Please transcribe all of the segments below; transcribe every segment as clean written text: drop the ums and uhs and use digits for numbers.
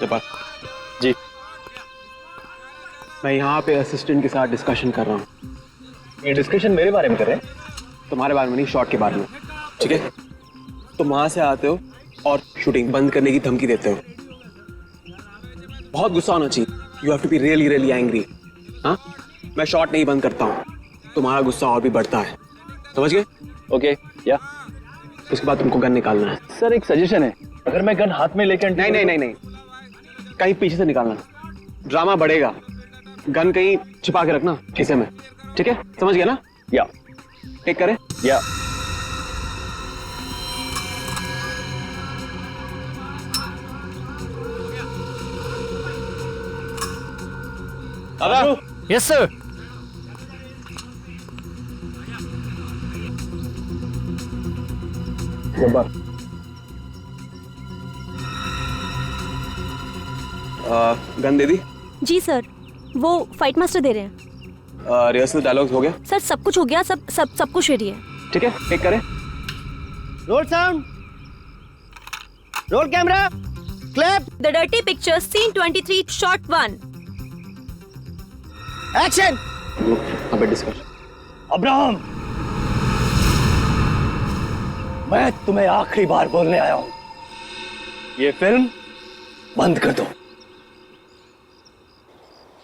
जफर जी। मैं यहाँ पे असिस्टेंट के साथ डिस्कशन कर रहा हूँ। ये डिस्कशन मेरे बारे में कर रहे हैं? तुम्हारे बारे में नहीं, शॉट के बारे में। ठीक है, तुम वहां से आते हो और शूटिंग बंद करने की धमकी देते हो। बहुत गुस्सा होना चाहिए। You have to be really really angry. हाँ, मैं शॉट नहीं बंद करता हूँ, तुम्हारा गुस्सा और भी बढ़ता है। समझ गए? ओके, या उसके बाद तुमको गन निकालना है। सर एक सजेशन है, अगर मैं गन हाथ में लेकर नहीं नहीं नहीं नहीं, कहीं पीछे से निकालना, ड्रामा बढ़ेगा। गन कहीं छिपा के रखना खीसे में। ठीक है, समझ गया ना? या टेक करे। या दादा। Yes sir. जब्बार, गन दे दी? जी सर, वो फाइट मास्टर दे रहे हैं। रिहर्सल डायलॉग्स हो गया? सर सब कुछ हो गया, सब कुछ रेडी है। ठीक है, टेक करे। Roll sound, roll camera, clap, the dirty picture scene 23 shot 1। Action. अबे डिस्कशन। अब्राहम, मैं तुम्हें आखिरी बार बोलने आया हूं, ये फिल्म बंद कर दो।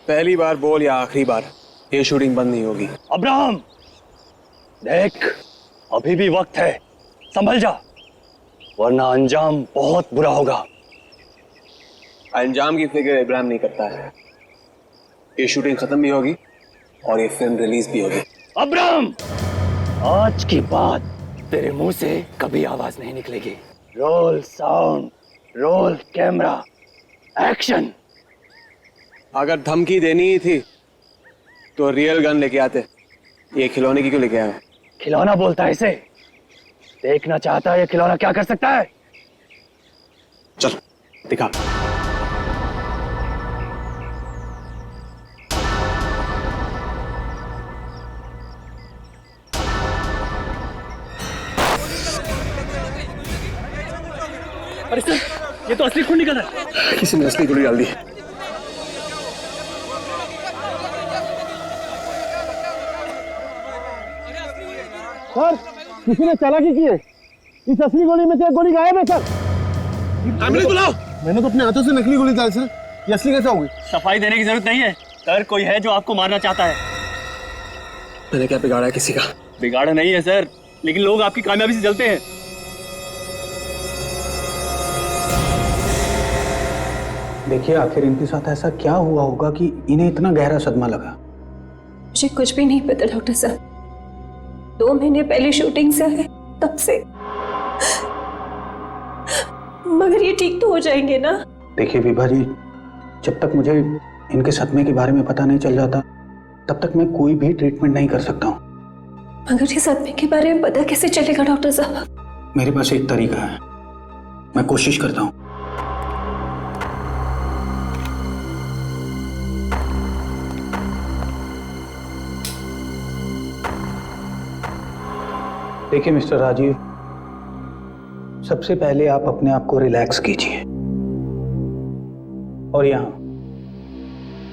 पहली बार बोल या आखिरी बार, ये शूटिंग बंद नहीं होगी। अब्राहम देख, अभी भी वक्त है, संभल जा, वरना अंजाम बहुत बुरा होगा। अंजाम की फिक्र इब्राहिम नहीं करता है। ये शूटिंग खत्म भी होगी और ये फिल्म रिलीज भी होगी। अब्राहम, आज की बात तेरे मुंह से कभी आवाज नहीं निकलेगी। Role sound, roll camera, action. अगर धमकी देनी ही थी तो रियल गन लेके आते, ये खिलौने की क्यों लेके आए? खिलौना बोलता है इसे? देखना चाहता है ये खिलौना क्या कर सकता है? चल दिखा। अरे सर, ये तो असली खून निकल रहा है। किसी ने असली गोली डाल दी। सर, किसी ने चालाकी की है। इस असली गोली में से एक गोली गायब है सर। एम्बुलेंस बुलाओ। मैंने तो अपने हाथों से नकली गोली डाली सर, ये असली कैसे होगी? सफाई देने की जरूरत नहीं है सर, कोई है जो आपको मारना चाहता है। मैंने क्या बिगाड़ा है किसी का? बिगाड़ा नहीं है सर, लेकिन लोग आपकी कामयाबी से जलते हैं। देखिए, आखिर इनके साथ ऐसा क्या हुआ होगा कि इन्हें इतना गहरा सदमा लगा? मुझे कुछ भी नहीं पता डॉक्टर साहब, 2 महीने पहले शूटिंग से आए तब से। मगर ये ठीक तो हो जाएंगे ना? देखिए विभा जी, जब तक मुझे इनके सदमे के बारे में पता नहीं चल जाता तब तक मैं कोई भी ट्रीटमेंट नहीं कर सकता हूँ। मगर ये सदमे के बारे में पता कैसे चलेगा डॉक्टर साहब? मेरे पास एक तरीका है, मैं कोशिश करता हूँ। देखिए मिस्टर राजीव, सबसे पहले आप अपने आप को रिलैक्स कीजिए और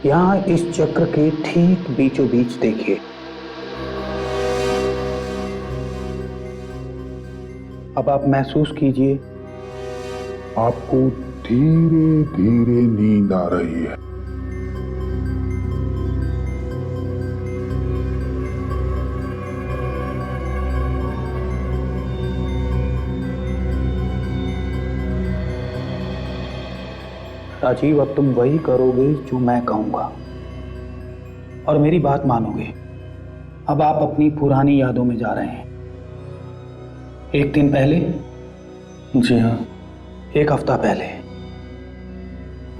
यहाँ इस चक्र के ठीक बीचों बीच देखिए। अब आप महसूस कीजिए आपको धीरे धीरे नींद आ रही है। राजीव, अब तुम वही करोगे जो मैं कहूंगा और मेरी बात मानोगे। अब आप अपनी पुरानी यादों में जा रहे हैं। 1 दिन पहले, जी हाँ। 1 हफ्ता पहले,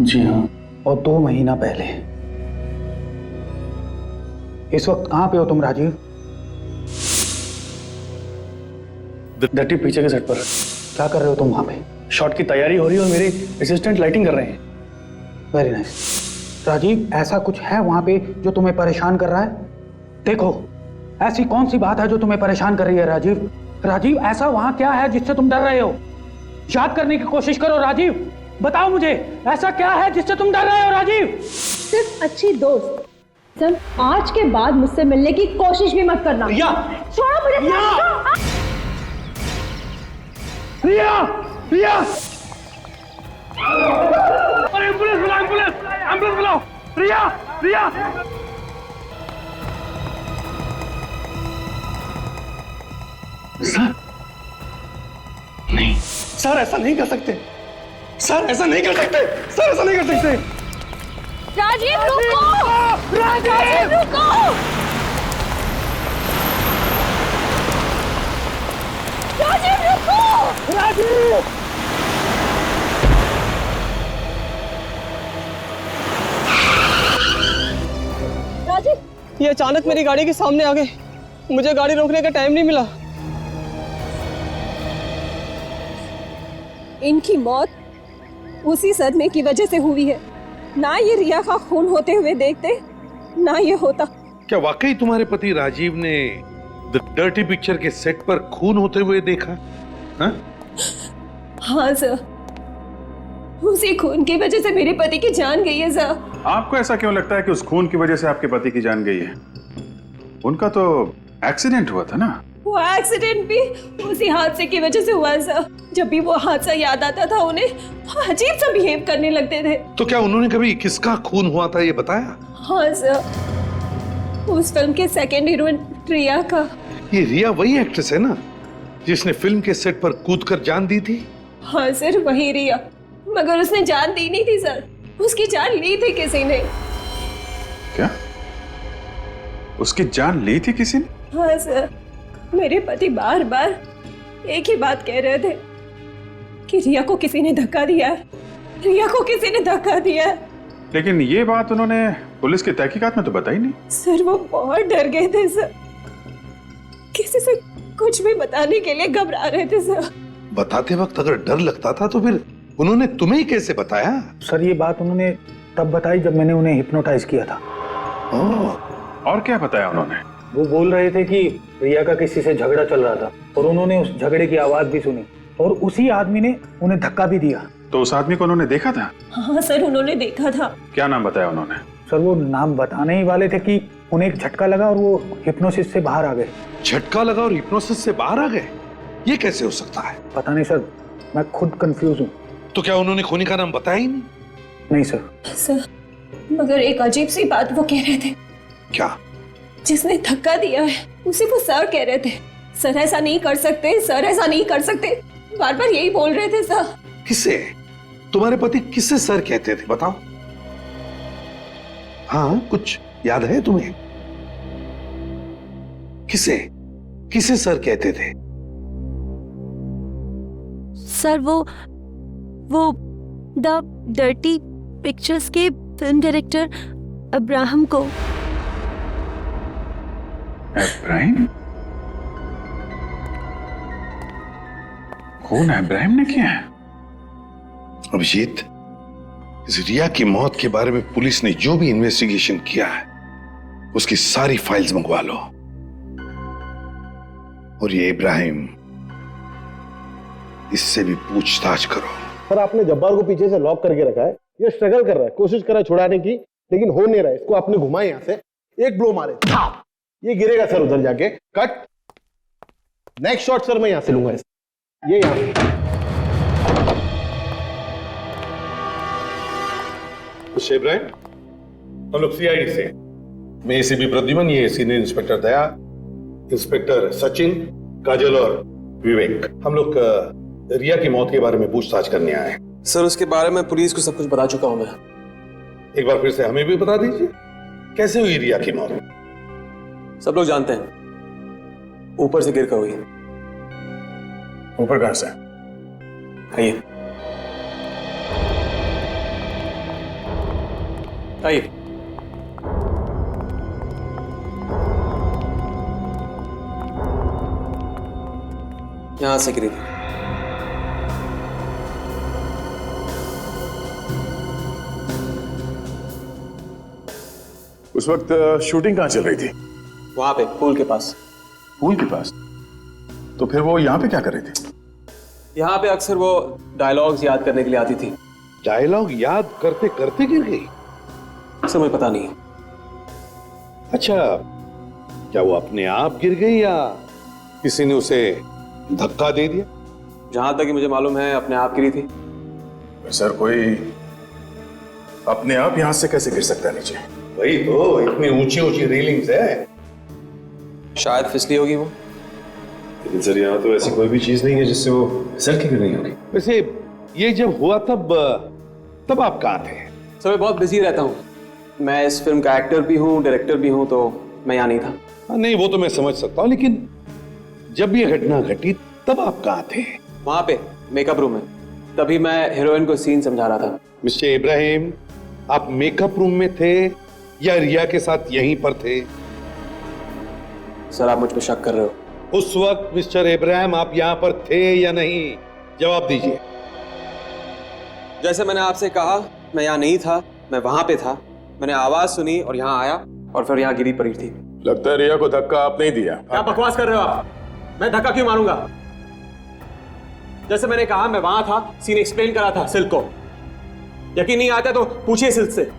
जी हाँ। और 2 महीना पहले। इस वक्त कहां पे हो तुम राजीव? डर्टी पीछे के सेट पर। क्या कर रहे हो तुम वहां पे? शॉट की तैयारी हो रही है और मेरे असिस्टेंट लाइटिंग कर रहे हैं। Very nice. राजीव, ऐसा कुछ है वहां पे जो तुम्हें परेशान कर रहा है? देखो, ऐसी कौन सी बात है जो तुम्हें परेशान कर रही है राजीव? राजीव, ऐसा वहां क्या है जिससे तुम डर रहे हो? याद करने की कोशिश करो राजीव। बताओ मुझे, ऐसा क्या है जिससे तुम डर रहे हो राजीव? सिर्फ अच्छी दोस्त। सर, आज के बाद मुझसे मिलने की कोशिश भी मत करना। रिया, छोड़ो मुझे। रिया, रिया, अरे एम्बुलेंस बुलाओ, एम्बुलेंस बुलाओ। रिया, रिया, सर नहीं, सर ऐसा नहीं कर सकते, सर ऐसा नहीं कर सकते, सर ऐसा नहीं कर सकते। राजीव रुको! राजीव रुको! राजीव रुको! राजीव, राजीव, ये अचानक मेरी गाड़ी के सामने आ गए, मुझे गाड़ी रोकने का टाइम नहीं मिला। इनकी मौत उसी सदमे की वजह से हुई है। ना ये रिया का खून होते हुए देखते, ना ये होता। क्या वाकई तुम्हारे पति राजीव ने द डर्टी पिक्चर के सेट पर खून होते हुए देखा? हा? हाँ सर, उसी खून की वजह से मेरे पति की जान गई है सर। आपको ऐसा क्यों लगता है कि उस खून की वजह से आपके पति की जान गई है? उनका तो एक्सीडेंट हुआ था ना। वो एक्सीडेंट भी उसी हादसे की वजह से हुआ है सर। जब भी वो हादसा याद आता था उन्हें अजीब सा बिहेव करने लगते थे। तो क्या उन्होंने कभी किसका खून हुआ था ये बताया? हाँ सर, उस फिल्म के सेकंड हीरोइन रिया का। ये रिया वही एक्ट्रेस है ना जिसने फिल्म के सेट पर कूदकर जान दी थी? हाँ सर, वही रिया। मगर उसने जान दी नहीं थी सर, उसकी जान ली थी किसी ने। क्या? उसकी जान ली थी किसी ने? हाँ सर, मेरे पति बार बार एक ही बात कह रहे थे कि रिया को किसी ने धक्का दिया है, रिया को किसी ने धक्का दिया है। लेकिन ये बात उन्होंने पुलिस की तहकीकात में तो बताई नहीं। सर वो बहुत डर गए थे सर, किसी से कुछ भी बताने के लिए घबरा रहे थे सर। बताते वक्त अगर डर लगता था तो फिर उन्होंने तुम्हें ही कैसे बताया? सर ये बात उन्होंने तब बताई जब मैंने उन्हें हिप्नोटाइज किया था। और क्या बताया उन्होंने? वो बोल रहे थे कि रिया का किसी से झगड़ा चल रहा था और उन्होंने उस झगड़े की आवाज भी सुनी और उसी आदमी ने उन्हें धक्का भी दिया। तो उस आदमी को उन्होंने देखा था? हाँ सर, उन्होंने देखा था। क्या नाम बताया उन्होंने? सर वो नाम बताने ही वाले थे कि उन्हें एक झटका लगा और वो हिप्नोसिस से बाहर आ गए। झटका लगा और हिप्नोसिस से बाहर आ गए? ये कैसे हो सकता है? पता नहीं सर, मैं खुद कंफ्यूज हूँ। तो क्या उन्होंने खूनी का नाम बताया ही नहीं? नहीं सर। सर मगर एक अजीब सी बात वो कह रहे थे। क्या? जिसने धक्का दिया है उसे वो सर कह रहे थे। सर ऐसा नहीं कर सकते, सर ऐसा नहीं कर सकते, बार बार यही बोल रहे थे सर। किसे? तुम्हारे पति किसे सर कहते थे बताओ? हाँ कुछ याद है तुम्हें? किसे किसे सर कहते थे? सर वो द डर्टी पिक्चर्स के फिल्म डायरेक्टर अब्राहम को। इब्राहिम? कौन है? इब्राहिम ने किया है? अभिजीत, इस रिया की मौत के बारे में पुलिस ने जो भी इन्वेस्टिगेशन किया है उसकी सारी फाइल्स मंगवा लो। और ये इब्राहिम, इससे भी पूछताछ करो। सर आपने जब्बार को पीछे से लॉक करके रखा है, ये स्ट्रगल कर रहा है, कोशिश कर रहा है छुड़ाने की, लेकिन हो नहीं रहा है। इसको आपने घुमाया यहाँ से, एक ब्लो मारे, ये गिरेगा सर उधर जाके। कट। नेक्स्ट शॉट सर मैं यहां से लूंगा इसे, ये यहां से। इब्राहिम, हम लोग सीआईडी से, मैं एसीपी प्रद्युमन, ये सीनियर इंस्पेक्टर दया, इंस्पेक्टर सचिन, काजल और विवेक, हम लोग रिया की मौत के बारे में पूछताछ करने आए हैं। सर उसके बारे में पुलिस को सब कुछ बता चुका हूं मैं। एक बार फिर से हमें भी बता दीजिए, कैसे हुई रिया की मौत? सब लोग जानते हैं, ऊपर से गिर कर हुई। ऊपर कहां से? आइए आइए। यहां से गिरी। उस वक्त शूटिंग कहां चल रही थी? वहां पे पूल के पास। पूल के पास? तो फिर वो यहां पे क्या कर रही थी? यहाँ पे अक्सर वो डायलॉग्स याद करने के लिए आती थी। डायलॉग याद करते करते गिर गई? सर मुझे पता नहीं। अच्छा, क्या वो अपने आप गिर गई या किसी ने उसे धक्का दे दिया? जहां तक कि मुझे मालूम है अपने आप गिरी थी। सर कोई अपने आप यहां से कैसे गिर सकता है नीचे? वही तो, इतनी ऊंची ऊंची रेलिंग्स है। शायद फिसली होगी वो। लेकिन सर यहाँ तो ऐसी कोई भी चीज नहीं है जिससे वो फिसल के गिर रही होगी। वैसे ये जब हुआ तब आप कहाँ थे? सर मैं बहुत बिजी रहता हूँ। मैं इस फिल्म का एक्टर भी हूँ, डायरेक्टर भी हूँ, तो मैं यहाँ नहीं था। हाँ, नहीं वो तो मैं समझ सकता हूँ, लेकिन जब ये घटना घटी तब आप कहाँ थे? वहां पे मेकअप रूम में। तभी मैं हीरोइन को सीन समझा रहा था। मिस्टर इब्राहिम, आप मेकअप रूम में थे या रिया के साथ यहीं पर थे? सर आप मुझ पर शक कर रहे हो? उस वक्त मिस्टर इब्राहिम आप यहाँ पर थे या नहीं? जवाब दीजिए। जैसे मैंने आपसे कहा, मैं यहाँ नहीं था, मैं वहां पे था। मैंने आवाज सुनी और यहाँ आया और फिर यहाँ गिरी पड़ी थी। लगता है रिया को धक्का आप नहीं दिया। क्या बकवास कर रहे हो आप? मैं धक्का क्यों मारूंगा? जैसे मैंने कहा मैं वहां था, सीन एक्सप्लेन करा था सिल्क को। यकीन नहीं आता तो पूछिए सिल्क से।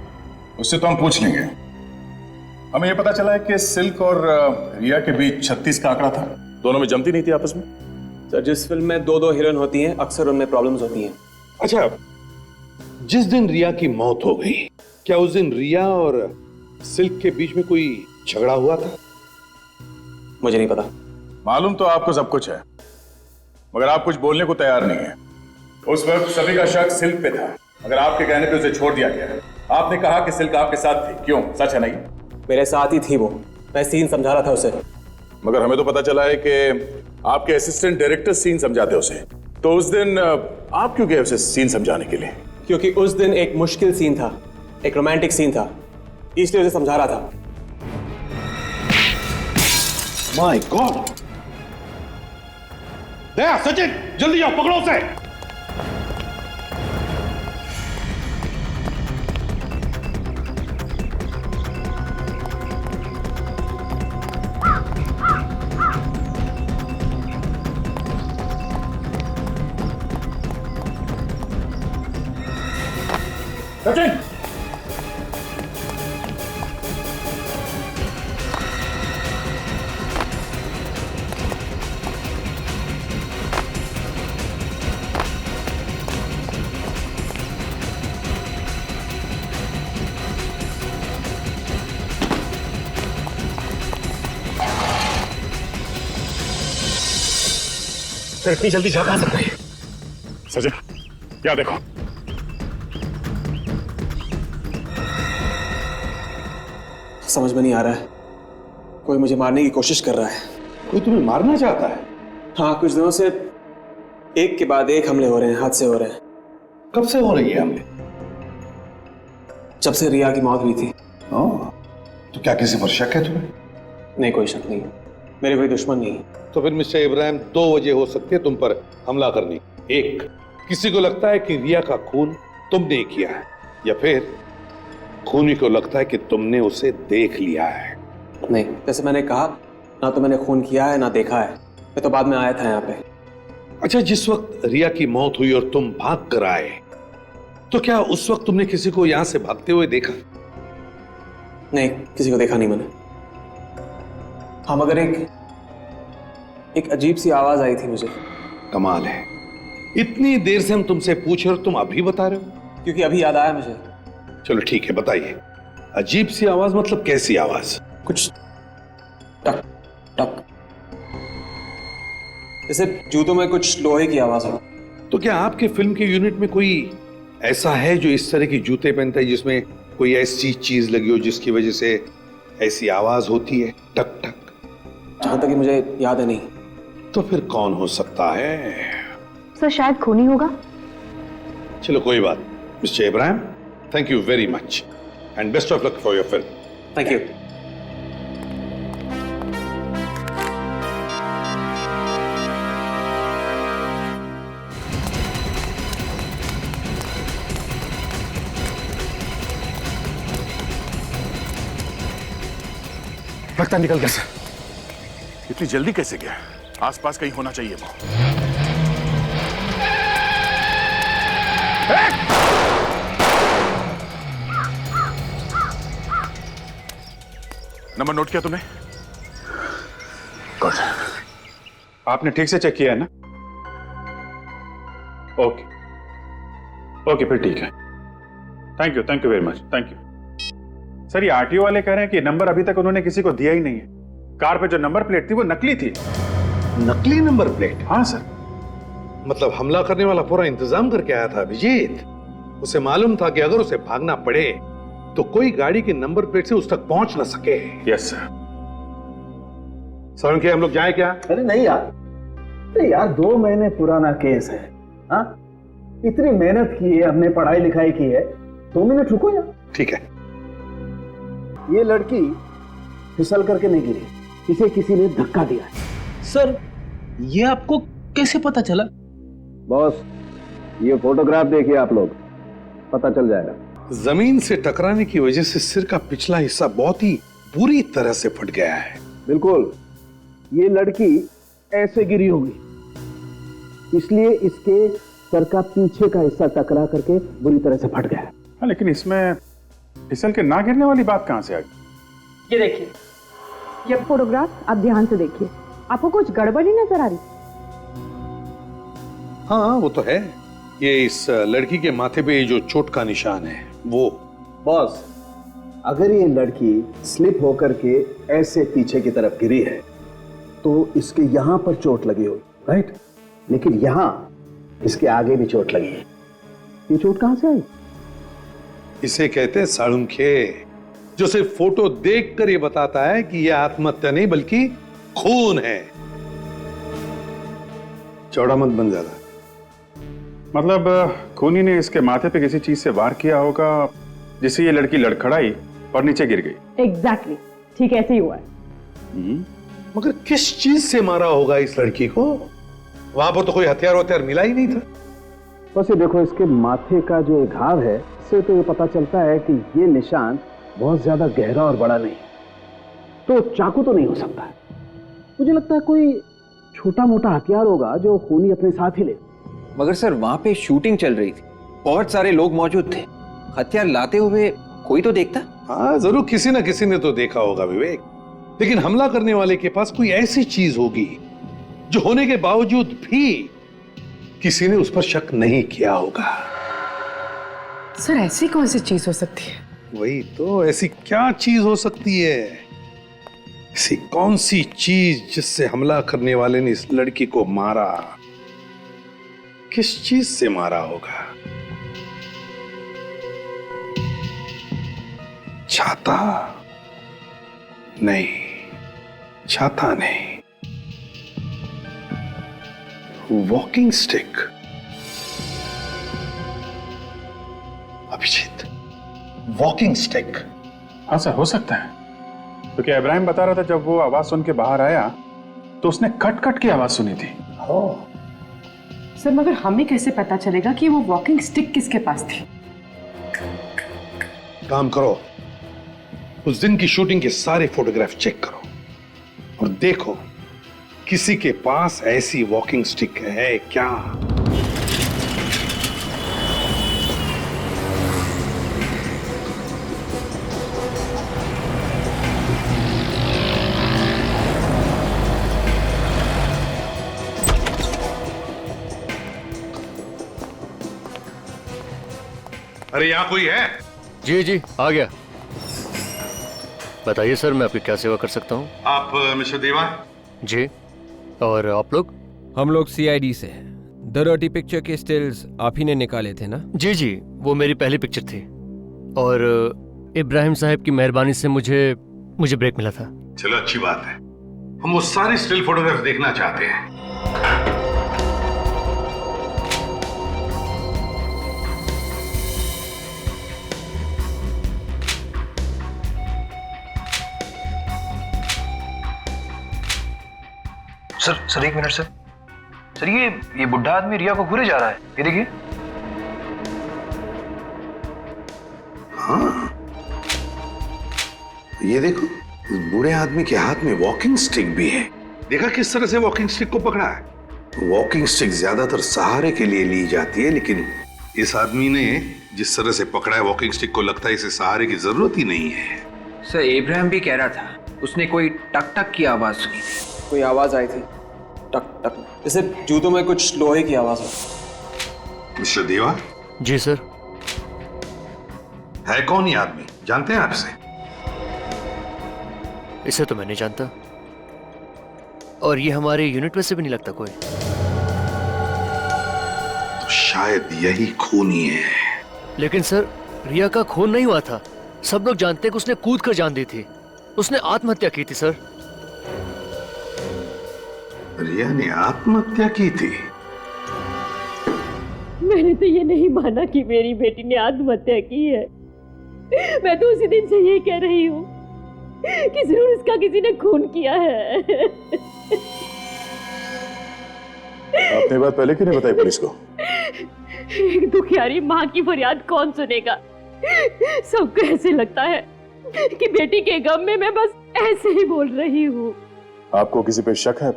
उससे तो हम पूछ लेंगे। हमें यह पता चला है कि सिल्क और रिया के बीच 36 का आंकड़ा था। दोनों में जमती नहीं थी आपस में। सर जिस फिल्म में दो हीरोइन होती हैं, अक्सर उनमें प्रॉब्लम्स होती हैं। अच्छा, जिस दिन रिया की मौत हो गई, क्या उस दिन रिया और सिल्क के बीच में कोई झगड़ा हुआ था? मुझे नहीं पता। मालूम तो आपको सब कुछ है, मगर आप कुछ बोलने को तैयार नहीं है। उस वक्त सभी का शक सिल्क पे था, मगर आपके कहने पे उसे छोड़ दिया गया। आपने कहा कि सिल्क आपके साथ थी, क्यों? सच है नहीं? मेरे साथ ही थी वो। मैं सीन समझा रहा था उसे। मगर हमें तो पता चला है कि आपके असिस्टेंट डायरेक्टर सीन समझाते उसे। तो उस दिन आप क्यों गए उसे सीन समझाने के लिए? क्योंकि उस दिन एक मुश्किल सीन था, एक रोमांटिक सीन था, इसलिए उसे समझा रहा था। My God! दया, सचिन, जल्दी जाओ, पकड़ो उसे। सचिन! सर इतनी जल्दी जा कहां सकते हैं? सचिन, क्या देखो? समझ में नहीं आ रहा है। कोई मुझे मारने की कोशिश कर रहा है। कोई तुम्हें मारना चाहता है? हाँ, कुछ दिनों से एक के बाद एक हमले हो रहे हैं, हादसे हो रहे हैं। कब से हो रही है हमले? जब से रिया की मौत हुई थी। तो क्या किसी पर शक है तुम्हें? नहीं, कोई शक नहीं। मेरे कोई दुश्मन नहीं। तो फिर मिस्टर इब्राहिम, दो वजह हो सकती है तुम पर हमला करने। एक, किसी को लगता है कि रिया का खून तुमने किया है, या फिर खूनी को लगता है कि तुमने उसे देख लिया है। नहीं, जैसे मैंने कहा, ना तो मैंने खून किया है ना देखा है। मैं तो बाद में आया था यहाँ पे। अच्छा, जिस वक्त रिया की मौत हुई और तुम भाग कर आए, तो क्या उस वक्त तुमने किसी को यहां से भागते हुए देखा? नहीं, किसी को देखा नहीं मैंने। हाँ, मगर एक अजीब सी आवाज आई थी मुझे। कमाल है, इतनी देर से हम तुमसे पूछ रहे हो, तुम अभी बता रहे हो? क्योंकि अभी याद आया मुझे। चलो ठीक है, बताइए। अजीब सी आवाज मतलब कैसी आवाज? कुछ टक टक, जैसे जूतों में कुछ लोहे की आवाज हो। तो क्या आपके फिल्म के यूनिट में कोई ऐसा है जो इस तरह की जूते पहनता है, जिसमें कोई ऐसी चीज लगी हो जिसकी वजह से ऐसी आवाज होती है, टक टक? जहां तक कि मुझे याद है नहीं। तो फिर कौन हो सकता है? सर शायद खूनी होगा। चलो कोई बात। Mister Ibrahim, thank you very much and best of luck for your film. Thank you. लगता निकल गया सर। इतनी जल्दी कैसे गया? आसपास कहीं होना चाहिए वो। नंबर नोट किया तुमने? गुड। आपने ठीक से चेक किया है ना? ओके ओके, फिर ठीक है। Thank you very much, thank you. Sir, ये आरटीओ वाले कह रहे हैं कि नंबर अभी तक उन्होंने किसी को दिया ही नहीं है। कार पे जो नंबर प्लेट थी वो नकली थी। नकली नंबर प्लेट? हाँ सर। मतलब हमला करने वाला पूरा इंतजाम करके आया था अभिजीत। उसे मालूम था कि अगर उसे भागना पड़े तो कोई गाड़ी के नंबर प्लेट से उस तक पहुंच ना सके। Yes sir. सर, हम लोग जाए क्या? अरे नहीं यार, अरे यार 2 महीने पुराना केस है। हाँ, इतनी मेहनत की है, हमने पढ़ाई लिखाई की है, 2 मिनट रुको यार। ठीक है। ये लड़की फिसल करके नहीं गिरी, इसे किसी ने धक्का दिया है। सर, ये आपको कैसे पता चला? बॉस, ये फोटोग्राफ देखिए आप लोग, पता चल जाएगा। जमीन से टकराने की वजह से सिर का पिछला हिस्सा बहुत ही बुरी तरह से फट गया है। बिल्कुल, ये लड़की ऐसे गिरी होगी, इसलिए इसके सर का पीछे का हिस्सा टकरा करके बुरी तरह से फट गया। हाँ, लेकिन इसमें फिसल के ना गिरने वाली बात कहां से आ गई? ये देखिए, ये फोटोग्राफ आप ध्यान से देखिए, आपको कुछ गड़बड़ी नजर आ रही? हाँ, वो तो है। ये इस लड़की के माथे पे जो चोट का निशान है वो। बॉस, अगर ये लड़की स्लिप होकर के ऐसे पीछे की तरफ गिरी है तो इसके यहां पर चोट लगी होगी, राइट? लेकिन यहां इसके आगे भी चोट लगी है। ये चोट कहां से आई? इसे कहते हैं साळुंखे, जो सिर्फ फोटो देखकर ये बताता है कि यह आत्महत्या नहीं बल्कि खून है। चौड़ा मत बन ज्यादा। मतलब खूनी ने इसके माथे पे किसी चीज से वार किया होगा जिससे ये लड़की लड़खड़ाई और नीचे गिर गई। एग्जैक्टली, ठीक ऐसे ही हुआ है। मगर किस चीज से मारा होगा इस लड़की को? वहां पर तो कोई हथियार मिला ही नहीं था। बस ये देखो, इसके माथे का जो घाव है, इससे तो ये पता चलता है कि ये निशान बहुत ज्यादा गहरा और बड़ा नहीं, तो चाकू तो नहीं हो सकता है। मुझे लगता है कोई छोटा मोटा हथियार होगा जो खूनी अपने साथ ही ले। मगर सर, वहां पे शूटिंग चल रही थी, बहुत सारे लोग मौजूद थे, हथियार लाते हुए कोई तो देखता। हाँ, जरूर किसी ना किसी ने तो देखा होगा विवेक, लेकिन हमला करने वाले के पास कोई ऐसी चीज होगी जो होने के बावजूद भी किसी ने उस पर शक नहीं किया होगा। सर, ऐसी कौन सी चीज हो सकती है? वही तो, ऐसी क्या चीज हो सकती है? ऐसी कौन सी चीज जिससे हमला करने वाले ने इस लड़की को मारा? किस चीज से मारा होगा? छाता नहीं, छाता नहीं, walking stick. Abhijit, walking stick. हाँ सर, हो सकता है, क्योंकि इब्राहिम बता रहा था जब वो आवाज सुन के बाहर आया तो उसने कट कट की आवाज सुनी थी। सर, मगर हमें कैसे पता चलेगा कि वो वॉकिंग स्टिक किसके पास थी? काम करो, उस दिन की शूटिंग के सारे फोटोग्राफ चेक करो और देखो किसी के पास ऐसी वॉकिंग स्टिक है क्या। अरे यहां कोई है? जी जी, आ गया। बताइए सर, मैं आपकी क्या सेवा कर सकता हूँ? आप मिस्टर देवा? जी। और आप लोग? हम लोग सीआईडी से हैं। द डर्टी पिक्चर के स्टिल्स आप ही ने निकाले थे ना? जी जी, वो मेरी पहली पिक्चर थी और इब्राहिम साहब की मेहरबानी से मुझे ब्रेक मिला था। चलो, अच्छी बात है। हम वो सारी स्टिल फोटोग्राफ देखना चाहते हैं। सर एक मिनट सर, ये बुढ़ा आदमी रिया को घूरे जा रहा है, ये देखिए। हाँ, ये देखो, इस बूढ़े आदमी के हाथ में वॉकिंग स्टिक भी है। देखा किस तरह से वॉकिंग स्टिक को पकड़ा है? वॉकिंग स्टिक ज्यादातर सहारे के लिए ली जाती है, लेकिन इस आदमी ने जिस तरह से पकड़ा है वॉकिंग स्टिक को, लगता है इसे सहारे की जरूरत ही नहीं है। सर, इब्राहिम भी कह रहा था उसने कोई टक टक की आवाज सुनी थी। कोई आवाज आई थी, टक टक, जैसे जूतों में कुछ लोहे की आवाज हो। मिस्टर देवा। जी सर। है कौन ये आदमी, जानते हैं आपसे? इसे तो मैं नहीं जानता, और ये हमारे यूनिट में से भी नहीं लगता कोई। तो शायद यही खूनी है। लेकिन सर, रिया का खून नहीं हुआ था। सब लोग जानते हैं कि उसने कूद कर जान दी थी। उसने आत्महत्या की थी सर। रिया ने आत्महत्या की थी? मैंने तो ये नहीं माना कि मेरी बेटी ने आत्महत्या की है। मैं तो उसी दिन से ये कह रही हूँ कि जरूर इसका किसी ने खून किया है। आपने बात पहले क्यों नहीं बताई पुलिस को? एक दुखियारी माँ की फरियाद कौन सुनेगा? सबको ऐसे लगता है कि बेटी के गम में मैं बस ऐसे ही बोल रही हूँ। आपको किसी पे शक है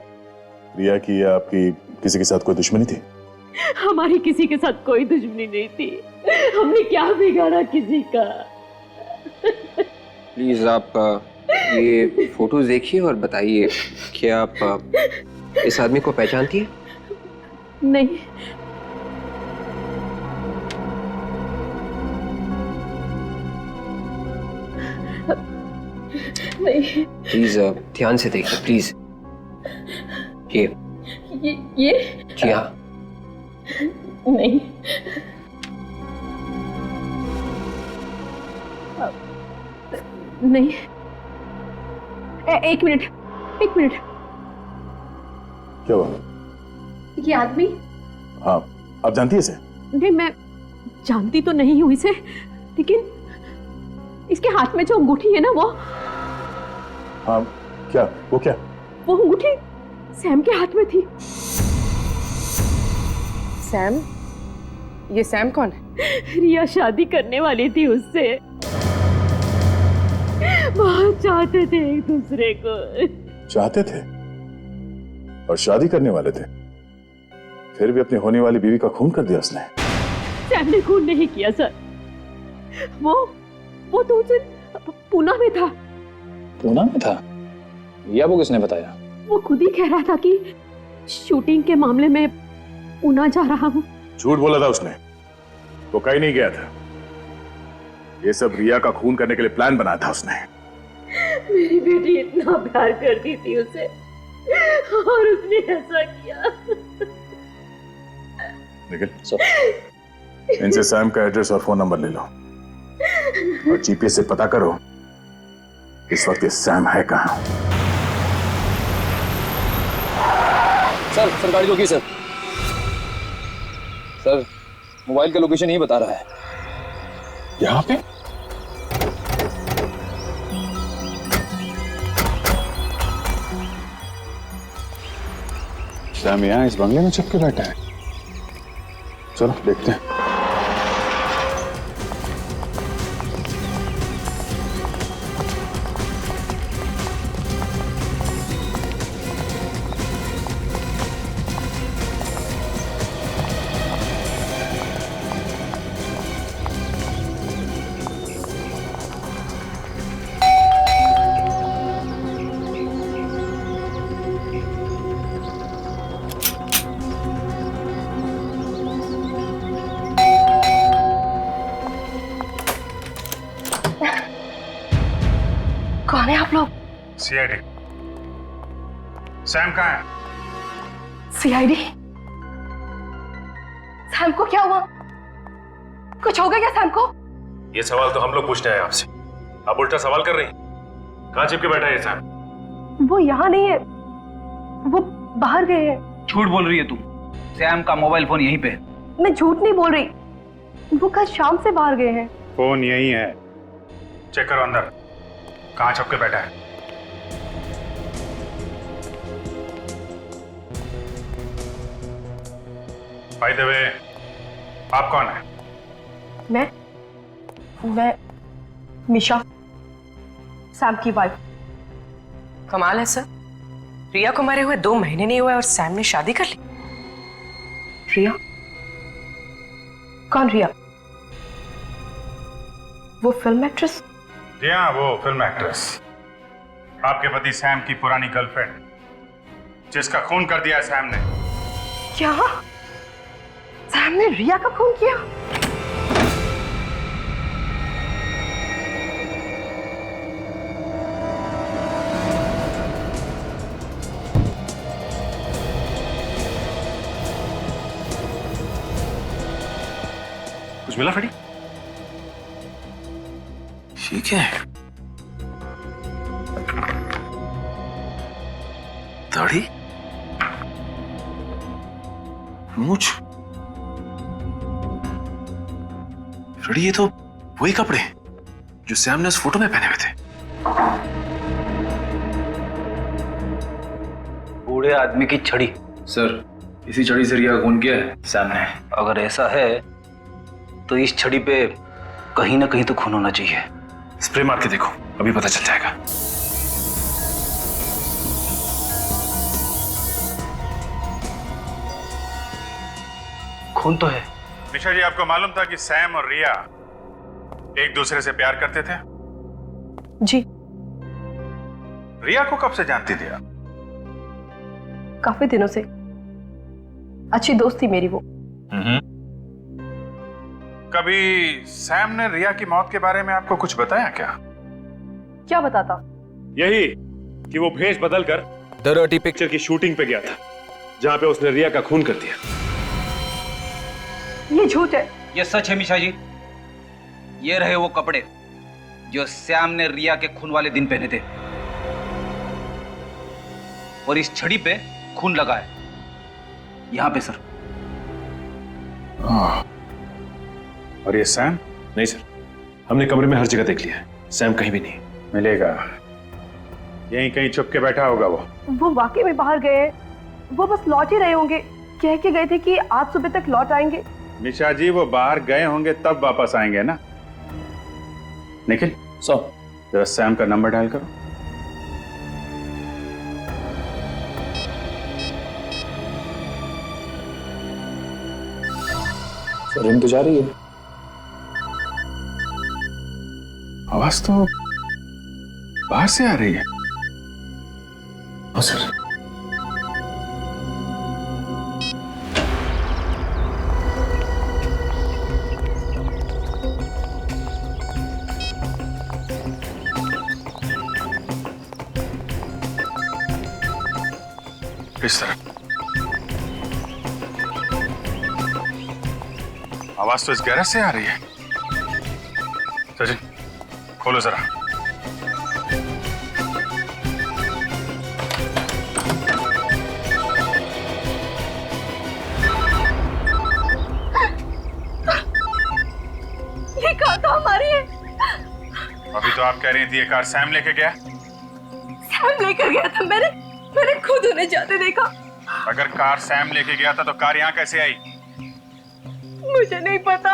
रिया की, या आपकी किसी के साथ कोई दुश्मनी थी? हमारी किसी के साथ कोई दुश्मनी नहीं थी। हमने क्या बिगाड़ा किसी का? प्लीज आप ये फोटोज देखिए और बताइए, क्या आप इस आदमी को पहचानती है? नहीं। नहीं। प्लीज ध्यान से देखिए प्लीज। ये जी हाँ। नहीं। नहीं। एक मिनट, एक मिनट। क्या हुआ? ये आदमी? हाँ, आप जानती है इसे? नहीं, मैं जानती तो नहीं हूँ इसे, लेकिन इसके हाथ में जो अंगूठी है ना, वो। हाँ, क्या? वो क्या? वो अंगूठी सैम के हाथ में थी। सैम? ये सैम कौन है? रिया शादी करने वाली थी उससे। बहुत चाहते थे एक दूसरे को। चाहते थे और शादी करने वाले थे, फिर भी अपनी होने वाली बीवी का खून कर दिया उसने। सैम ने खून नहीं किया सर। वो तो उस दिन पूना में था। पूना में था? या वो किसने बताया? वो खुद ही कह रहा था कि शूटिंग के मामले में पूना जा रहा हूँ। झूठ बोला था उसने, वो कहीं नहीं गया था। ये सब रिया का खून करने के लिए प्लान बनाया था उसने। मेरी बेटी इतना प्यार करती थी उसे, और उसने ऐसा किया। लेकिन इनसे सैम का एड्रेस और फोन नंबर ले लो और जीपीएस से पता करो इस वक्त ये सैम है कहाँ। सर, सरकारी चौकी सर। सर, मोबाइल का लोकेशन ही बता रहा है। यहाँ पे? सैम यहाँ इस बंगले में छुप के बैठा है। चलो देखते हैं। कौन है आप लोग? सीआईडी। सैम कहाँ है? सीआईडी? सैम को क्या हुआ? कुछ हो गया क्या सैम को? ये सवाल तो हम लोग पूछते हैं आपसे, आप उल्टा सवाल कर रही हैं। कहाँ चिपके बैठा है ये सैम? वो यहाँ नहीं है, वो बाहर गए हैं। झूठ बोल रही है तुम। सैम का मोबाइल फोन यहीं पे। मैं झूठ नहीं बोल रही, वो कल शाम से बाहर गए हैं। फोन यही है, चेक करो अंदर कहाँ छुप के बैठा है। बाय द वे, आप कौन है? मैं मिशा, सैम की वाइफ। कमाल है सर, रिया को मरे हुए 2 महीने नहीं हुए और सैम ने शादी कर ली। रिया? कौन रिया? वो फिल्म एक्ट्रेस? जी हाँ, वो फिल्म एक्ट्रेस। आपके पति सैम की पुरानी गर्लफ्रेंड, जिसका खून कर दिया है सैम ने। क्या? सैम ने रिया का खून किया? कुछ मिला फ्रेडी? ये क्या है? दाढ़ी, मूछ। फ्रेडी, ये तो वही कपड़े जो सैम ने उस फोटो में पहने हुए थे। बूढ़े आदमी की छड़ी। सर, इसी छड़ी से रिया का खून किया है सैम ने। अगर ऐसा है तो इस छड़ी पे कहीं ना कहीं तो खून होना चाहिए। स्प्रे मार के देखो, अभी पता चल जाएगा। खून तो है। निशा जी, आपको मालूम था कि सैम और रिया एक दूसरे से प्यार करते थे? जी। रिया को कब से जानती थी आप? काफी दिनों से। अच्छी दोस्त थी मेरी वो। कभी सैम ने रिया की मौत के बारे में आपको कुछ बताया क्या? क्या बताता? यही कि वो भेष बदलकर द डर्टी पिक्चर की शूटिंग पे गया था, जहां पे उसने रिया का खून कर दिया। ये झूठ है। ये सच है मिशा जी। ये रहे वो कपड़े जो श्याम ने रिया के खून वाले दिन पहने थे, और इस छड़ी पे खून लगा है, यहां पे सर। और ये सैम? नहीं सर, हमने कमरे में हर जगह देख लिया है, सैम कहीं भी नहीं मिलेगा। यहीं कहीं छुप के बैठा होगा वो वाकई में बाहर गए हैं। वो बस लौट ही रहे होंगे। कह के गए थे कि आज सुबह तक लौट आएंगे। निशा जी, वो बाहर गए होंगे तब वापस आएंगे ना। निखिल, जरा सैम का नंबर डायल करो। सर, रिंग तो जा रही है। आवाज तो बाहर से आ रही है। सर, इस तरह आवाज तो इस गैरेज से आ रही है। सचिन, खोलो जरा। ये कार तो हमारी है। अभी तो आप कह रही थी ये कार सैम लेके गया। सैम लेकर गया था। मैंने खुद उन्हें जाते देखा। अगर कार सैम लेके गया था तो कार यहाँ कैसे आई? मुझे नहीं पता।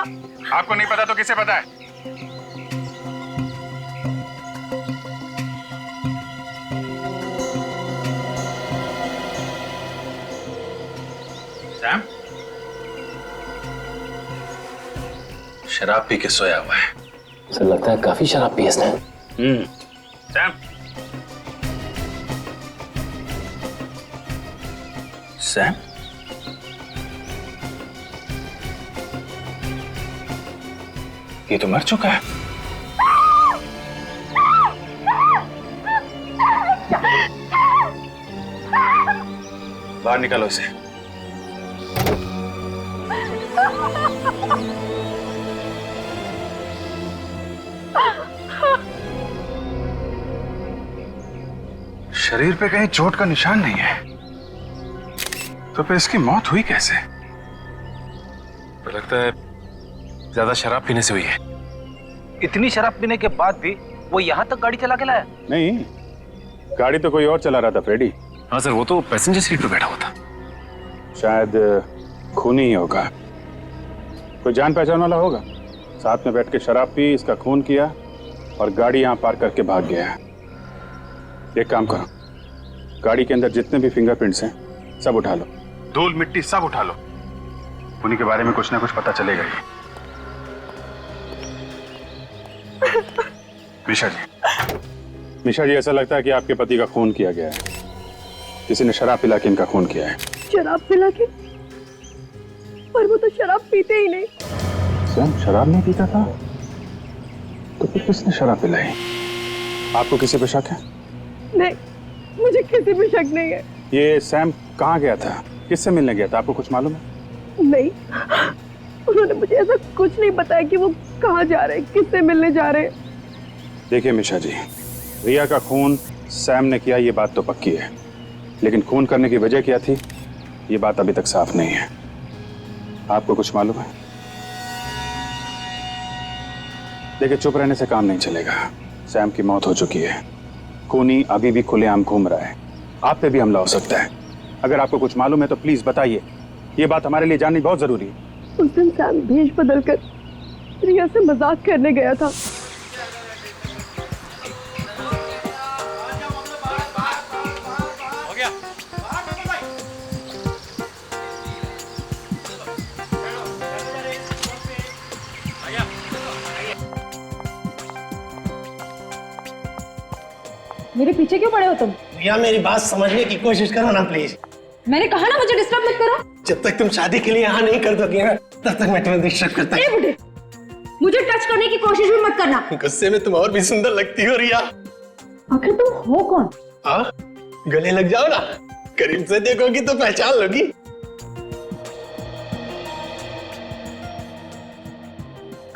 आपको नहीं पता तो किसे पता है? सैम शराब पी के सोया हुआ है। सर, लगता है काफी शराब पी इसने। सैम, सैम, ये तो मर चुका है। बाहर निकालो इसे। शरीर पे कहीं चोट का निशान नहीं है, तो फिर इसकी मौत हुई कैसे? तो लगता है ज्यादा शराब पीने से हुई है। इतनी शराब पीने के बाद भी वो यहाँ तक गाड़ी चला के लाया? नहीं, गाड़ी तो कोई और चला रहा था फ्रेडी। हाँ सर, वो तो पैसेंजर सीट पे बैठा हुआ था। शायद खूनी ही होगा, कोई जान पहचान वाला होगा। साथ में बैठ के शराब पी, इसका खून किया और गाड़ी यहाँ पार्क करके भाग गया है। एक काम करो, गाड़ी के अंदर जितने भी फिंगरप्रिंट्स हैं सब उठा लो, धूल मिट्टी सब उठा लो। उन्हीं के बारे में कुछ ना कुछ पता चलेगा ही। निशा जी, मिशा जी, ऐसा लगता है कि आपके पति का खून किया गया है। किसी ने शराब पिला के इनका खून किया है। शराब पिला के? पर वो तो शराब पीते ही नहीं। सैम शराब नहीं पीता था? तो फिर किसने शराब पिलाई? आपको किसी पे शक है? नहीं, मुझे किसी पे शक नहीं है। ये सैम कहाँ गया था? किससे मिलने गया था? आपको कुछ मालूम है? नहीं, उन्होंने मुझे ऐसा कुछ नहीं बताया कि वो कहाँ जा रहे हैं, किससे मिलने जा रहे हैं। देखिए मिशा जी, रिया का खून सैम ने किया, ये बात तो पक्की है, लेकिन खून करने की वजह क्या थी, ये बात अभी तक साफ नहीं है। आपको कुछ मालूम है? देखिए, चुप रहने से काम नहीं चलेगा। सैम की मौत हो चुकी है, खूनी अभी भी खुलेआम घूम रहा है, आप पे भी हमला हो सकता है। अगर आपको कुछ मालूम है तो प्लीज बताइए, ये बात हमारे लिए जाननी बहुत जरूरी है। उस दिन सैम भेष बदलकर रिया से मजाक करने गया था। मेरे पीछे क्यों पड़े हो तुम? रिया, मेरी बात समझने की कोशिश करो ना प्लीज। मैंने कहा ना मुझे डिस्टर्ब मत करो। जब तक तुम शादी के लिए यहाँ नहीं कर दोगी ना, तब तक मैं तुम्हें डिस्टर्ब करता ए बुढ़े, मुझे टच करने की कोशिश भी मत करना। गुस्से में तुम और भी सुंदर लगती हो रिया। आखिर तुम हो कौन? हाँ, गले लग जाओ ना, करीब से देखोगी तो पहचान लोगी।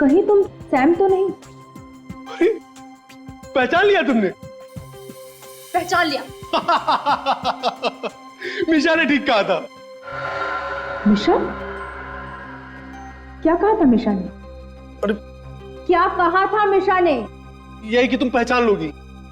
कहीं तुम सैम तो नहीं? पहचान लिया तुमने? पहचान लिया। मिशा ने ठीक कहा था। मिशा? क्या कहा था मिशा ने? क्या कहा था मिशा ने? यही कि तुम पहचान लोगी।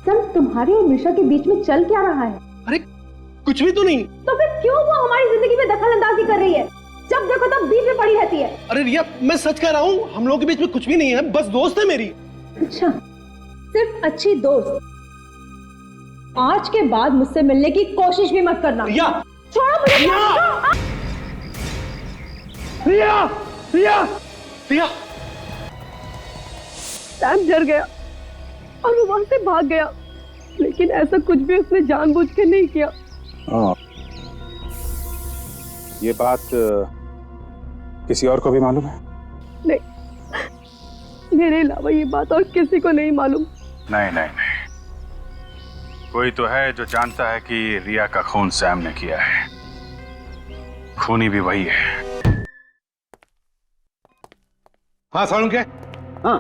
सर, तुम्हारे और मिशा के बीच में चल क्या रहा है? अरे कुछ भी तो नहीं। तो फिर क्यों वो हमारी जिंदगी में दखल अंदाजी कर रही है? जब देखो तब बीच में पड़ी रहती है। अरे रिया, मैं सच कह रहा हूँ, हम लोगों के बीच में कुछ भी नहीं है, बस दोस्त है मेरी। अच्छा, सिर्फ अच्छी दोस्त। आज के बाद मुझसे मिलने की कोशिश भी मत करना। रिया! छोड़ो मुझे। रिया! रिया! रिया! सैम डर गया और वो वहां से भाग गया, लेकिन ऐसा कुछ भी उसने जानबूझ के नहीं किया। ये बात किसी और को भी मालूम है? नहीं, मेरे अलावा ये बात और किसी को नहीं मालूम। नहीं नहीं नहीं, कोई तो है जो जानता है कि रिया का खून सैम ने किया है। खूनी भी वही है। हाँ सालुंके क्या? हाँ,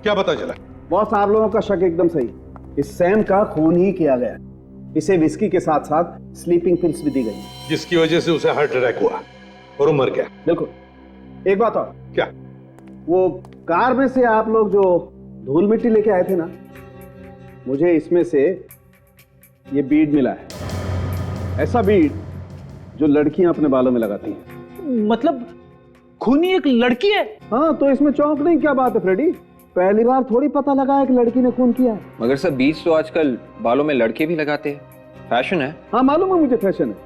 क्या पता चला? बॉस, आप लोगों का शक एकदम सही। इस सैम का खून ही किया गया। इसे विस्की के साथ साथ स्लीपिंग पिल्स भी दी गई, जिसकी वजह से उसे हार्ट अटैक हुआ और वो मर गया। बिल्कुल। एक बात और। क्या? वो कार में से आप लोग जो धूल मिट्टी लेके आए थे ना, मुझे इसमें से ये बीड मिला है। ऐसा बीड जो लड़कियां अपने बालों में लगाती हैं। मतलब खूनी एक लड़की है? हाँ, तो इसमें चौंकने की क्या बात है फ्रेडी? पहली बार थोड़ी पता लगा है कि लड़की ने खून किया है। मगर सर, बीज तो आजकल बालों में लड़के भी लगाते हैं, फैशन है। हाँ मालूम है मुझे, फैशन है,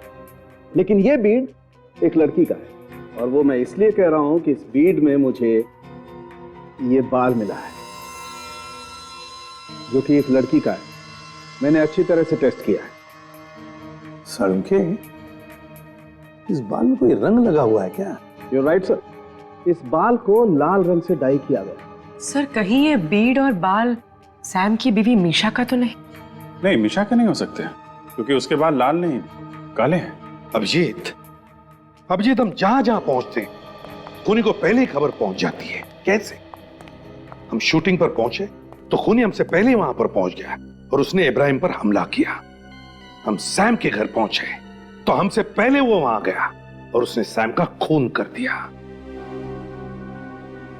लेकिन ये बीड एक लड़की का है। और वो मैं इसलिए कह रहा हूं कि इस बीड में मुझे ये बाल मिला है जो कि एक लड़की का है। मैंने अच्छी तरह से टेस्ट किया है। सड़के, इस बाल में कोई रंग लगा हुआ है क्या? You're right, sir. इस बाल को लाल रंग से डाई किया गया। सर, कहीं ये बीड और बाल सैम की बीवी मीशा का तो नहीं? नहीं, मीशा के नहीं हो सकते, क्योंकि उसके बाल लाल नहीं, काले हैं। अभिजीत, हम जहां जहां पहुंचते हैं, खूनी को पहले ही खबर पहुंच जाती है। कैसे? हम शूटिंग पर पहुंचे तो खूनी हमसे पहले वहां पर पहुंच गया और उसने इब्राहिम पर हमला किया। हम सैम के घर पहुंचे तो हमसे पहले वो वहां गया और उसने सैम का खून कर दिया।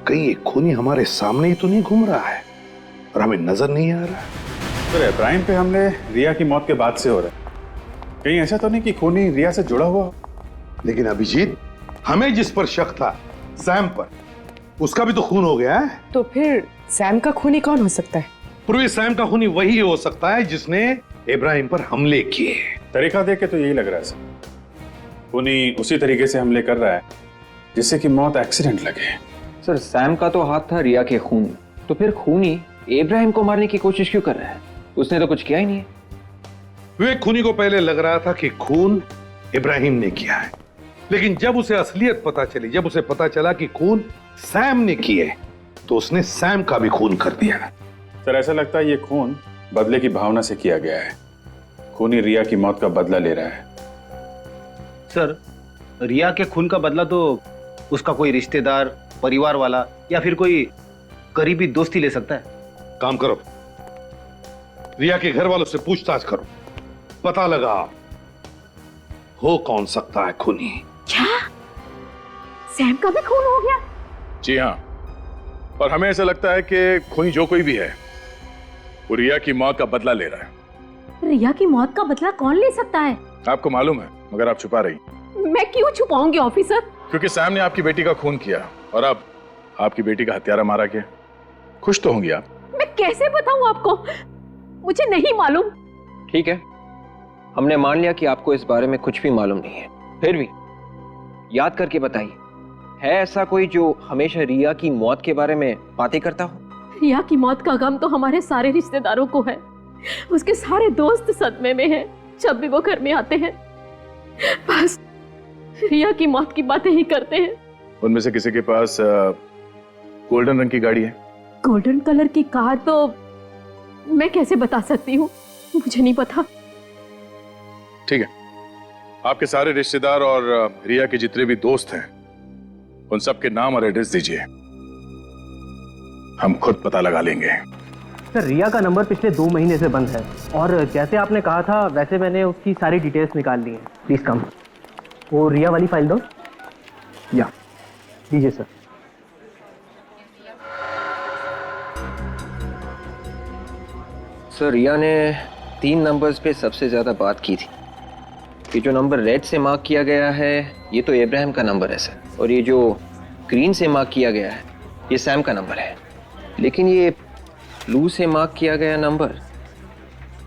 कहीं ये खूनी हमारे सामने ही तो नहीं घूम रहा है और हमें नजर नहीं आ रहा है? तो इब्राहिम पे हमले रिया की मौत के बाद से हो रहे हैं। कहीं ऐसा तो नहीं कि खूनी रिया से जुड़ा हुआ? लेकिन अभिजीत, हमें जिस पर शक था, सैम पर, उसका भी तो खून हो गया है। तो फिर सैम का खूनी कौन हो सकता है? पूर्वी सैम का खूनी वही हो सकता है जिसने इब्राहिम पर हमले किए। तरीका देख के तो यही लग रहा है सर, खूनी उसी तरीके से हमले कर रहा है जिससे कि मौत एक्सीडेंट लगे। सर, सैम का तो हाथ था रिया के खून में, तो फिर खूनी इब्राहिम को मारने की कोशिश क्यों कर रहा है? उसने तो कुछ किया ही नहीं है। विवेक खूनी को पहले लग रहा था कि खून इब्राहिम ने किया है, लेकिन जब उसे असलियत पता चली, जब उसे पता चला कि खून सैम ने किया है, तो उसने सैम का भी खून कर दिया। सर ऐसा लगता है ये खून बदले की भावना से किया गया है। खूनी रिया की मौत का बदला ले रहा है। सर, रिया के खून का बदला तो उसका कोई रिश्तेदार, परिवार वाला या फिर कोई करीबी दोस्त ही ले सकता है। काम करो, रिया के घर वालों से पूछताछ करो, पता लगा हो कौन सकता है खूनी। क्या सैम का भी खून हो गया? जी हाँ, और हमें ऐसा लगता है कि खूनी जो कोई भी है वो रिया की मौत का बदला ले रहा है। रिया की मौत का बदला कौन ले सकता है? आपको मालूम है, मगर आप छुपा रही। मैं क्यों छुपाऊंगी ऑफिसर? क्योंकि सैम ने आपकी बेटी का खून किया और अब आपकी बेटी का हत्यारा मारा गया। खुश तो होंगी आप। मैं कैसे बताऊं आपको, मुझे नहीं मालूम। ठीक है, हमने मान लिया कि आपको इस बारे में कुछ भी मालूम नहीं है। फिर भी याद करके बताइए, है ऐसा कोई जो हमेशा रिया की मौत के बारे में बातें करता हो? रिया की मौत का गम तो हमारे सारे रिश्तेदारों को है। उसके सारे दोस्त सदमे में हैं। जब भी वो घर में आते हैं बस रिया की मौत की बातें ही करते हैं। उनमें से किसी के पास गोल्डन रंग की गाड़ी है? गोल्डन कलर की कार तो मैं कैसे बता सकती हूँ, मुझे नहीं पता। ठीक है, आपके सारे रिश्तेदार और रिया के जितने भी दोस्त हैं उन सबके नाम और एड्रेस दीजिए, हम खुद पता लगा लेंगे। सर, रिया का नंबर पिछले 2 महीने से बंद है और जैसे आपने कहा था वैसे मैंने उसकी सारी डिटेल्स निकाल ली हैं। Please come. वो रिया वाली फाइल दो। या दीजिए सर। सर, रिया ने 3 नंबर्स पे सबसे ज्यादा बात की थी। ये जो नंबर रेड से मार्क किया गया है ये तो इब्राहिम का नंबर है सर, और ये जो ग्रीन से मार्क किया गया है ये सैम का नंबर है। लेकिन ये ब्लू से मार्क किया गया नंबर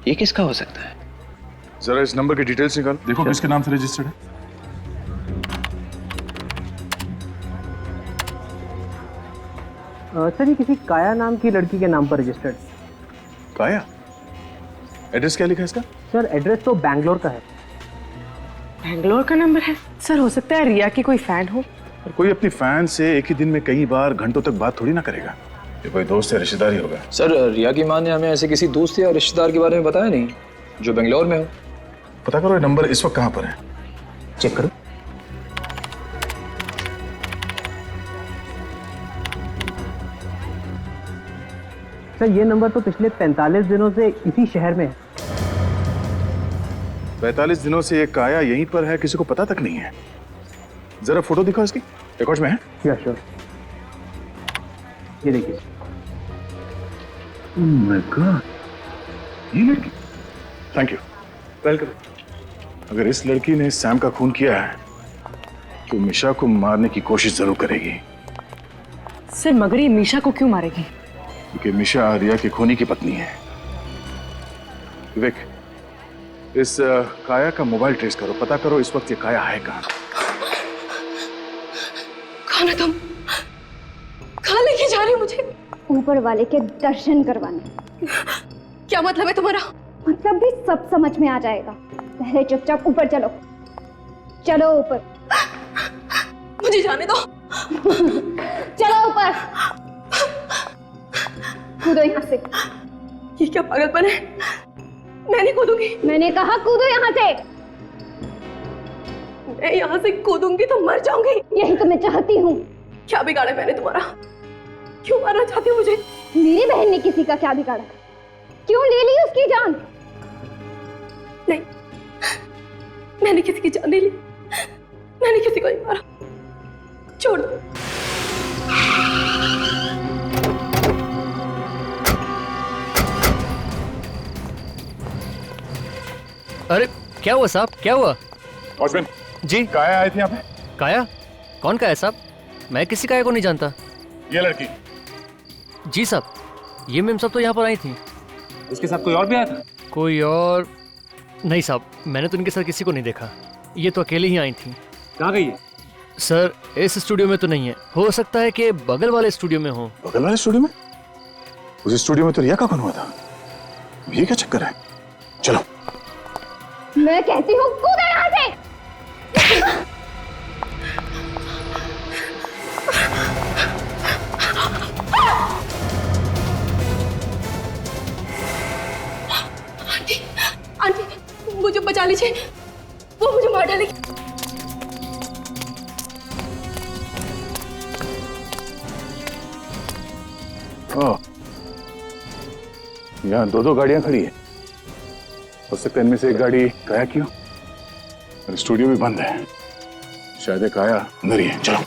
ये किसका हो सकता है? जरा इस नंबर की डिटेल्स निकाल, देखो किसके नाम से रजिस्टर्ड है। सर, ये किसी काया नाम की लड़की के नाम पर रजिस्टर्ड। काया? एड्रेस क्या लिखा है इसका? सर, एड्रेस तो बैंगलोर का है। बैंगलोर का नंबर है? सर, हो सकता है रिया की कोई फैन हो। और कोई अपनी फैन से एक ही दिन में कई बार घंटों तक बात थोड़ी ना करेगा। ये कोई दोस्त या रिश्तेदार ही होगा। सर, रिया की मां ने हमें ऐसे किसी दोस्त या रिश्तेदार के बारे में बताया नहीं जो बेंगलोर में हो। पता करो ये नंबर इस वक्त कहां पर है, चेक करो। सर, ये नंबर तो पिछले 45 दिनों से इसी शहर में है। 45 दिनों से ये काया यहीं पर है, किसी को पता तक नहीं है। जरा फोटो दिखाओ इसकी, रिकॉर्ड्स में है? या श्योर, ये देखिए। ओह माय गॉड, ये लड़की। Thank you, welcome. अगर इस लड़की ने सैम का खून किया है तो मिशा को मारने की कोशिश जरूर करेगी। सर, मगर ये मीशा को क्यों मारेगी? क्योंकि मिशा रिया की खूनी की पत्नी है। विवेक, इस काया का मोबाइल ट्रेस करो, पता करो इस वक्त ये काया है कहाँ। कौन है तुम? कहाँ लेके जा रही हो मुझे? ऊपर वाले के दर्शन करवाने। क्या मतलब है तुम्हारा? मतलब भी सब समझ में आ जाएगा। पहले चुपचाप ऊपर चलो, चलो ऊपर। मुझे जाने दो। चलो ऊपर, कूदो यहाँ से। ये क्या पागलपन है? मैं नहीं कूदूंगी। मैंने कहा कूदो यहाँ से। मैं यहाँ से कूदूंगी तो मर जाऊंगी। यही तो मैं चाहती हूँ। क्या बिगाड़ा मैंने तुम्हारा? क्यों मारना चाहती हो मुझे? मेरी बहन ने किसी का क्या बिगाड़ा? क्यों ले ली उसकी जान? नहीं, मैंने किसी की जान नहीं ली। मैंने किसी को नहीं मारा। छोड़ दो। अरे क्या हुआ साहब, क्या हुआ? वॉचमैन जी, काया आई थी यहाँ पे। काया? कौन काया साहब? मैं किसी काया को नहीं जानता। ये लड़की। जी साहब, ये मैम सब तो यहाँ पर आई थी। इसके साथ कोई और भी आया था? कोई और नहीं साहब, मैंने तो इनके साथ किसी को नहीं देखा। ये तो अकेले ही आई थी। कहाँ गई है? सर, इस स्टूडियो में तो नहीं है, हो सकता है कि बगल वाले स्टूडियो में हो। बगल वाले स्टूडियो में? उस स्टूडियो में तो रिया का खून हुआ था। ये क्या चक्कर है? चलो। मैं कहती हूँ कूदो यहाँ से। आंटी, आंटी, मुझे बचा लीजिए, वो मुझे मार डालेगी। यहाँ दो गाड़ियां खड़ी है। हो सकता है इनमें से एक गाड़ी काया की हो और स्टूडियो भी बंद है। शायद एक काया अंदर ही है। चलो।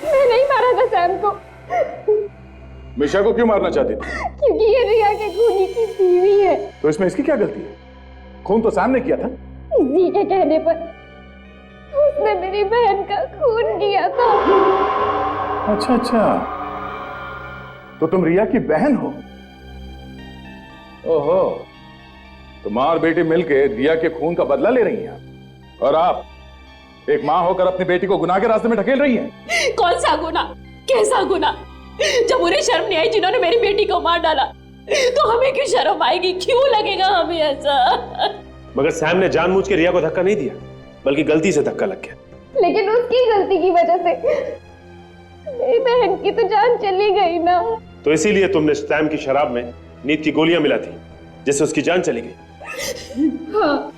मैं नहीं मारा था सैम को। मिशा को क्यों मारना चाहती थी? क्योंकि ये रिया के खूनी की बीवी है। तो इसमें इसकी क्या गलती है? खून तो सैम ने किया था। जी के कहने पर उसने मेरी बहन का खून किया था। अच्छा अच्छा, तो तुम रिया की बहन हो? ओहो, तो माँ और बेटी मिलके रिया के खून का बदला ले रही हैं। और आप एक माँ होकर अपनी बेटी को गुनाह के रास्ते में ढकेल रही हैं। कौन सा गुनाह? कैसा गुनाह? जब उन्हें शर्म नहीं आई जिन्होंने मेरी बेटी को मार डाला, तो हमें क्यों शर्म आएगी? क्यों लगेगा हमें ऐसा? मगर सैम ने जानबूझ के रिया को धक्का नहीं दिया, बल्कि गलती से धक्का लग गया। लेकिन उसकी गलती की वजह से मेरी बहन की तो जान चली गई ना। तो इसीलिए तुमने सैम की शराब में नींद की गोलियां मिला थी, जिससे उसकी जान चली गई। हाँ।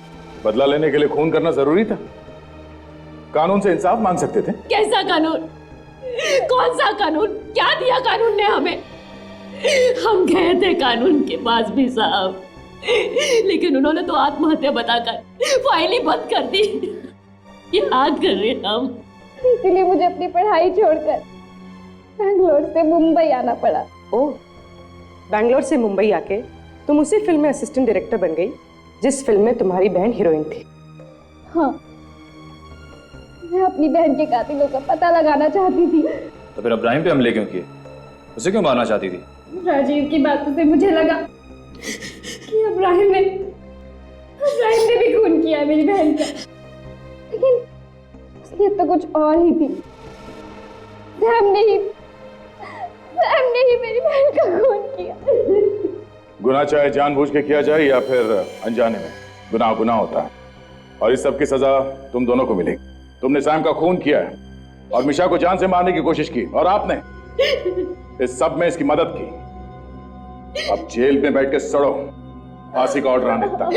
बदला लेने के लिए खून करना जरूरी था? कानून से इंसाफ मांग सकते थे। कैसा कानून? कौन सा कानून? क्या दिया कानून ने हमें? हम गए थे कानून के पास भी साहब, लेकिन उन्होंने तो आत्महत्या बताकर फाइल ही बंद कर दी। क्या कर रहे हम? इसीलिए मुझे अपनी पढ़ाई छोड़कर बैंगलोर से मुंबई आना पड़ा। ओह, बैंगलोर से मुंबई आके तुम उसी फिल्म में असिस्टेंट डायरेक्टर बन गई जिस फिल्म में तुम्हारी बहन हीरोइन थी। हाँ, मैं अपनी बहन के कातिलों का पता लगाना चाहती थी। तो फिर इब्राहिम पे हमले क्यों किए? उसे क्यों मारना चाहती थी? राजीव की बातों से मुझे लगा कि इब्राहिम ने भी खून किया है मेरी बहन का, लेकिन उसकी तो कुछ और ही थी। सैम ने ही मेरी बहन का खून किया। गुनाह चाहे जानबूझ के किया जाए या फिर अनजाने में, गुनाह गुनाह होता है और इस सब की सजा तुम दोनों को मिलेगी। तुमने सैम का खून किया है और मिशा को जान से मारने की कोशिश की, और आपने इस सब में इसकी मदद की। अब जेल में बैठ के सड़ो, फांसी का ऑर्डर आने तक।